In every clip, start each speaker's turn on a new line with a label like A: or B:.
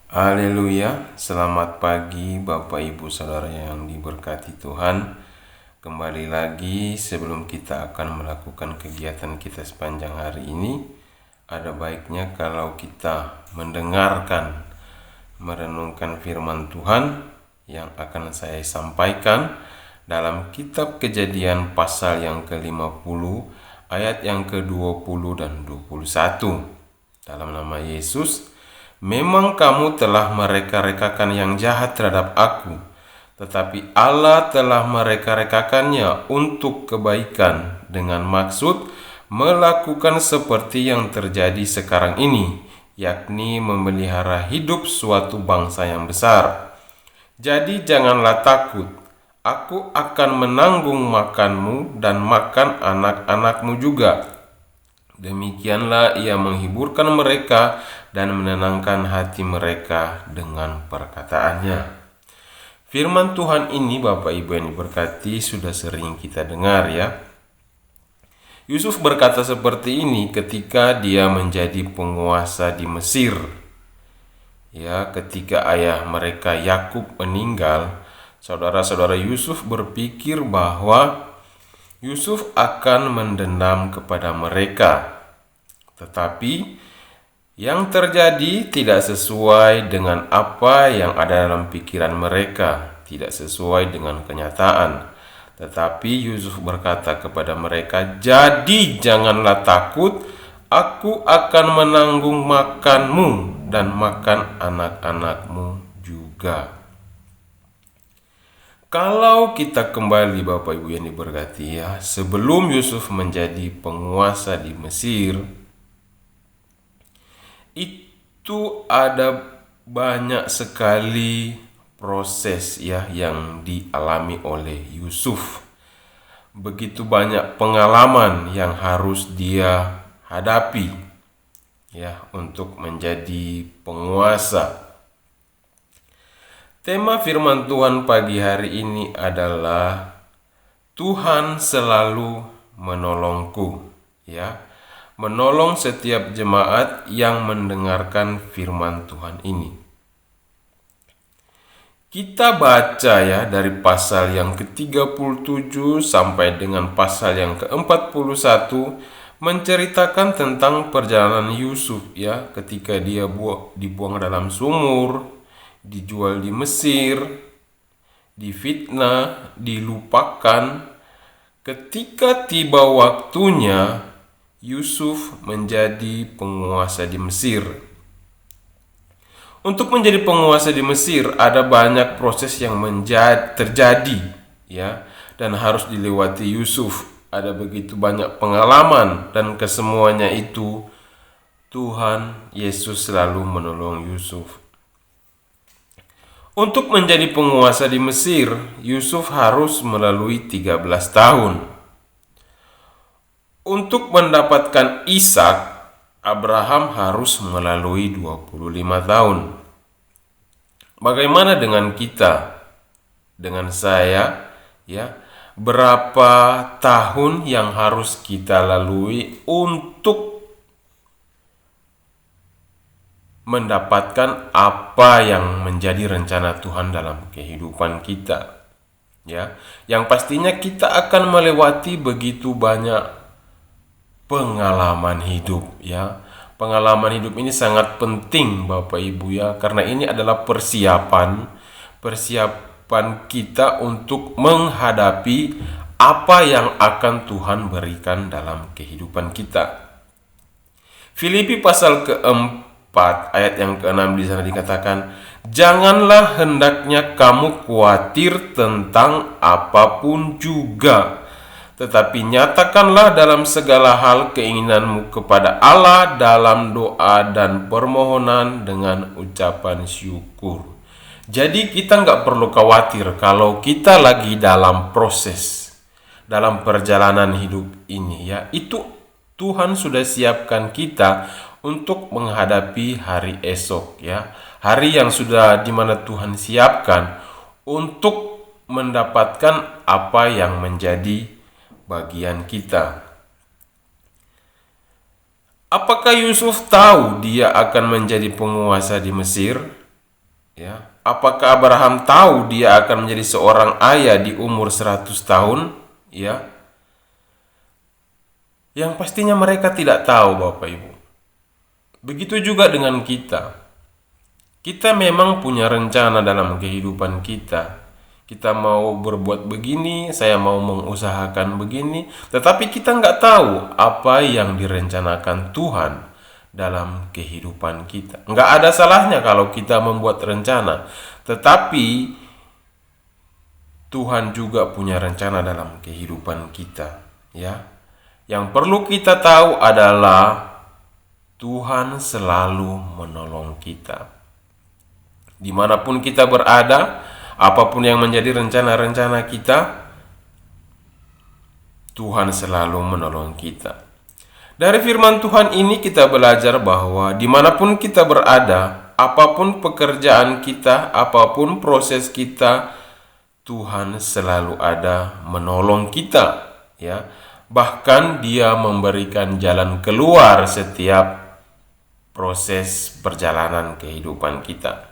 A: Haleluya, selamat pagi Bapak Ibu Saudara yang diberkati Tuhan. Kembali lagi sebelum kita akan melakukan kegiatan kita sepanjang hari ini, ada baiknya kalau kita mendengarkan, merenungkan firman Tuhan yang akan saya sampaikan dalam kitab Kejadian pasal yang ke-50 ayat yang ke-20 dan 21. Dalam nama Yesus, memang kamu telah mereka-rekakan yang jahat terhadap aku, tetapi Allah telah mereka-rekakannya untuk kebaikan dengan maksud melakukan seperti yang terjadi sekarang ini, yakni memelihara hidup suatu bangsa yang besar. Jadi janganlah takut, aku akan menanggung makanmu dan makan anak-anakmu juga. Demikianlah ia menghiburkan mereka dan menenangkan hati mereka dengan perkataannya. Firman Tuhan ini, Bapak Ibu yang diberkati, sudah sering kita dengar ya. Yusuf berkata seperti ini ketika dia menjadi penguasa di Mesir. Ya, ketika ayah mereka Yakub meninggal, saudara-saudara Yusuf berpikir bahwa Yusuf akan mendendam kepada mereka. Tetapi yang terjadi tidak sesuai dengan apa yang ada dalam pikiran mereka, tidak sesuai dengan kenyataan. Tetapi Yusuf berkata kepada mereka, "Jadi janganlah takut, aku akan menanggung makanmu dan makan anak-anakmu juga." Kalau kita kembali Bapak Ibu yang diberkati ya, sebelum Yusuf menjadi penguasa di Mesir, itu ada banyak sekali proses ya yang dialami oleh Yusuf. Begitu banyak pengalaman yang harus dia hadapi ya untuk menjadi penguasa. Tema firman Tuhan pagi hari ini adalah Tuhan selalu menolongku, ya. Menolong setiap jemaat yang mendengarkan firman Tuhan ini. Kita baca ya dari pasal yang ke-37 sampai dengan pasal yang ke-41 menceritakan tentang perjalanan Yusuf ya, ketika dia dibuang dalam sumur, dijual di Mesir, difitnah, dilupakan. Ketika tiba waktunya, Yusuf menjadi penguasa di Mesir. Untuk menjadi penguasa di Mesir ada banyak proses yang terjadi ya, dan harus dilewati Yusuf. Ada begitu banyak pengalaman dan kesemuanya itu Tuhan Yesus selalu menolong Yusuf. Untuk menjadi penguasa di Mesir, Yusuf harus melalui 13 tahun. Untuk mendapatkan Ishak, Abraham harus melalui 25 tahun. Bagaimana dengan kita? Dengan saya, ya, berapa tahun yang harus kita lalui untuk mendapatkan apa yang menjadi rencana Tuhan dalam kehidupan kita. Ya, yang pastinya kita akan melewati begitu banyak pengalaman hidup ya. Pengalaman hidup ini sangat penting Bapak Ibu ya, karena ini adalah persiapan kita untuk menghadapi apa yang akan Tuhan berikan dalam kehidupan kita. Filipi pasal ke-4 ayat yang ke-6 di sana dikatakan, "Janganlah hendaknya kamu khawatir tentang apapun juga, tetapi nyatakanlah dalam segala hal keinginanmu kepada Allah dalam doa dan permohonan dengan ucapan syukur." Jadi kita nggak perlu khawatir kalau kita lagi dalam proses, dalam perjalanan hidup ini ya. Itu Tuhan sudah siapkan kita untuk menghadapi hari esok ya. Hari yang sudah dimana Tuhan siapkan untuk mendapatkan apa yang menjadi bagian kita. Apakah Yusuf tahu dia akan menjadi penguasa di Mesir? Ya, apakah Abraham tahu dia akan menjadi seorang ayah di umur 100 tahun? Ya, yang pastinya mereka tidak tahu, Bapak Ibu. Begitu juga dengan kita. Kita memang punya rencana dalam kehidupan kita. Kita mau berbuat begini, saya mau mengusahakan begini, tetapi kita nggak tahu apa yang direncanakan Tuhan dalam kehidupan kita. Nggak ada salahnya kalau kita membuat rencana, tetapi Tuhan juga punya rencana dalam kehidupan kita. Ya, yang perlu kita tahu adalah Tuhan selalu menolong kita. Dimanapun kita berada, apapun yang menjadi rencana-rencana kita, Tuhan selalu menolong kita. Dari firman Tuhan ini kita belajar bahwa dimanapun kita berada, apapun pekerjaan kita, apapun proses kita, Tuhan selalu ada menolong kita. Ya, bahkan Dia memberikan jalan keluar setiap proses perjalanan kehidupan kita.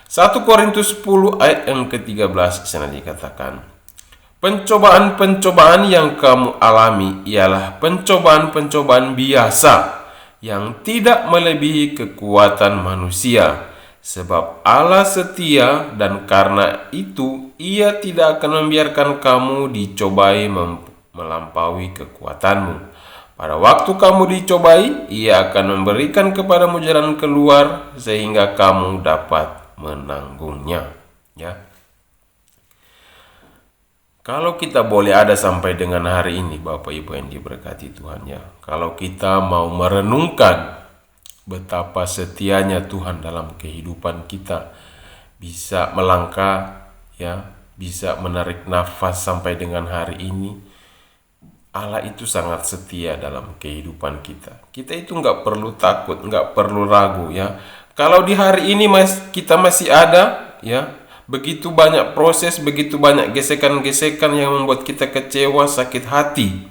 A: 1 Korintus 10 ayat yang ke-13 sana dikatakan, pencobaan-pencobaan yang kamu alami ialah pencobaan-pencobaan biasa yang tidak melebihi kekuatan manusia. Sebab Allah setia dan karena itu Ia tidak akan membiarkan kamu dicobai melampaui kekuatanmu. Pada waktu kamu dicobai, Ia akan memberikan kepadamu jalan keluar sehingga kamu dapat menanggungnya. Ya. Kalau kita boleh ada sampai dengan hari ini, Bapak Ibu yang diberkati Tuhan, ya. Kalau kita mau merenungkan betapa setianya Tuhan dalam kehidupan kita, bisa melangkah, ya, bisa menarik nafas sampai dengan hari ini, Allah itu sangat setia dalam kehidupan kita. Kita itu nggak perlu takut, nggak perlu ragu, ya. Kalau di hari ini kita masih ada, ya, begitu banyak proses, begitu banyak gesekan-gesekan yang membuat kita kecewa, sakit hati.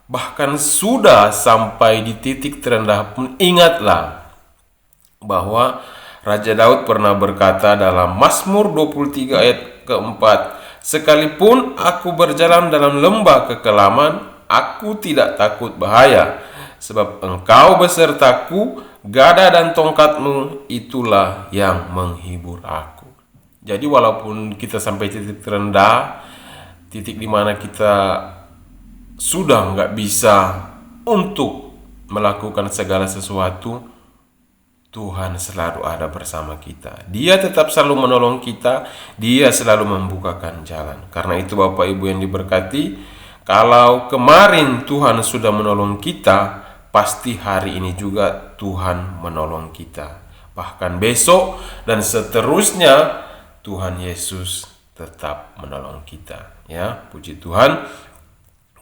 A: Bahkan sudah sampai di titik terendah pun, ingatlah bahwa Raja Daud pernah berkata dalam Mazmur 23 ayat keempat, sekalipun aku berjalan dalam lembah kekelaman, aku tidak takut bahaya, sebab Engkau besertaku, gada dan tongkatmu itulah yang menghibur aku. Jadi walaupun kita sampai titik terendah, titik dimana kita sudah nggak bisa untuk melakukan segala sesuatu, Tuhan selalu ada bersama kita. Dia tetap selalu menolong kita, Dia selalu membukakan jalan. Karena itu Bapak Ibu yang diberkati, kalau kemarin Tuhan sudah menolong kita, pasti hari ini juga Tuhan menolong kita. Bahkan besok dan seterusnya, Tuhan Yesus tetap menolong kita. Ya, puji Tuhan.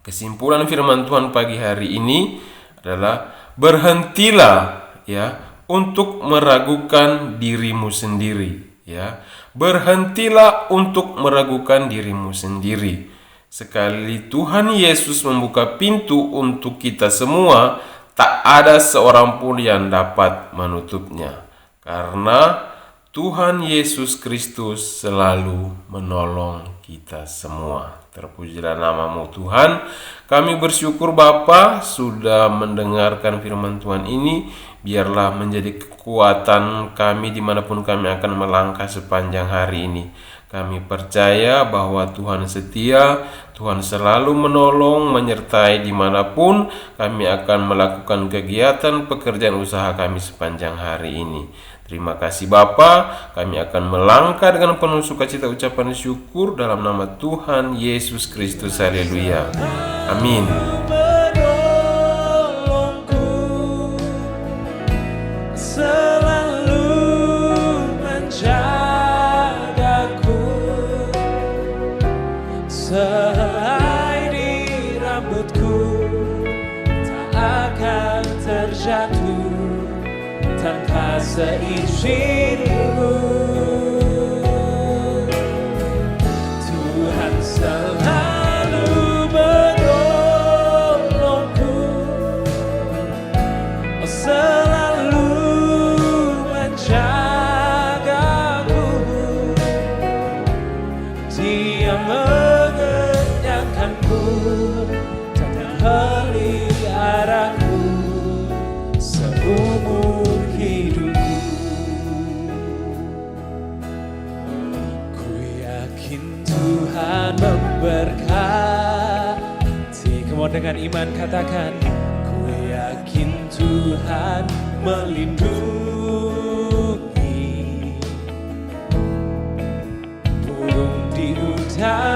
A: Kesimpulan firman Tuhan pagi hari ini adalah berhentilah, ya, untuk meragukan dirimu sendiri, ya. Berhentilah untuk meragukan dirimu sendiri. Sekali Tuhan Yesus membuka pintu untuk kita semua, tak ada seorang pun yang dapat menutupnya. Karena Tuhan Yesus Kristus selalu menolong kita semua. Terpujilah namamu Tuhan. Kami bersyukur Bapa sudah mendengarkan firman Tuhan ini. Biarlah menjadi kekuatan kami dimanapun kami akan melangkah sepanjang hari ini. Kami percaya bahwa Tuhan setia, Tuhan selalu menolong, menyertai dimanapun kami akan melakukan kegiatan pekerjaan usaha kami sepanjang hari ini. Terima kasih Bapa, kami akan melangkah dengan penuh sukacita ucapan syukur dalam nama Tuhan Yesus Kristus. Haleluya. Amin.
B: Sehelai di rambutku tak akan terjatuh tanpa seizinku. Tuhan selalu menolongku, selalu menjagaku. peliharaku seumur hidupku. Ku yakin Tuhan memberkati. Kamu dengan iman katakan, ku yakin Tuhan melindungi burung di udara